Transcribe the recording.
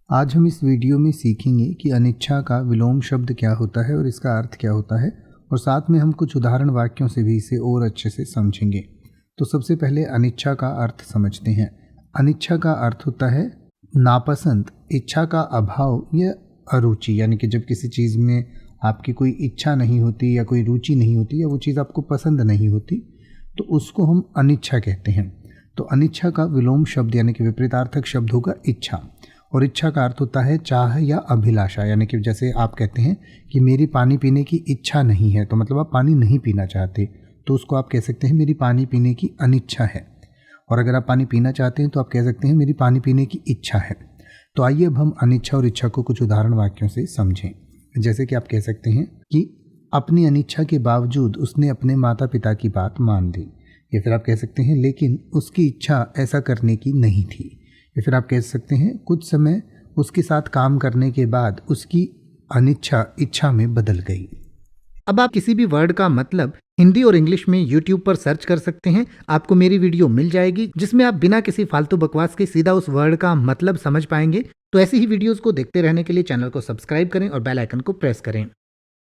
आज हम इस वीडियो में सीखेंगे कि अनिच्छा का विलोम शब्द क्या होता है और इसका अर्थ क्या होता है, और साथ में हम कुछ उदाहरण वाक्यों से भी इसे और अच्छे से समझेंगे। तो सबसे पहले अनिच्छा का अर्थ समझते हैं। अनिच्छा का अर्थ होता है नापसंद, इच्छा का अभाव या अरुचि, यानी कि जब किसी चीज़ में आपकी कोई इच्छा नहीं होती या कोई रुचि नहीं होती या वो चीज़ आपको पसंद नहीं होती, तो उसको हम अनिच्छा कहते हैं। तो अनिच्छा का विलोम शब्द यानी कि विपरीतार्थक शब्द होगा इच्छा, और इच्छा का अर्थ होता है चाह या अभिलाषा। यानी कि जैसे आप कहते हैं कि मेरी पानी पीने की इच्छा नहीं है, तो मतलब आप पानी नहीं पीना चाहते, तो उसको आप कह सकते हैं मेरी पानी पीने की अनिच्छा है। और अगर आप पानी पीना चाहते हैं तो आप कह सकते हैं मेरी पानी पीने की इच्छा है। तो आइए अब हम अनिच्छा और इच्छा को कुछ उदाहरण वाक्यों से समझें। जैसे कि आप कह सकते हैं कि अपनी अनिच्छा के बावजूद उसने अपने माता पिता की बात मान ली, या फिर आप कह सकते हैं लेकिन उसकी इच्छा ऐसा करने की नहीं थी, या फिर आप कह सकते हैं कुछ समय उसके साथ काम करने के बाद उसकी अनिच्छा इच्छा में बदल गई। अब आप किसी भी वर्ड का मतलब हिंदी और इंग्लिश में YouTube पर सर्च कर सकते हैं। आपको मेरी वीडियो मिल जाएगी जिसमें आप बिना किसी फालतू बकवास के सीधा उस वर्ड का मतलब समझ पाएंगे। तो ऐसी ही वीडियोस को देखते रहने के लिए चैनल को सब्सक्राइब करें और बेल आइकन को प्रेस करें।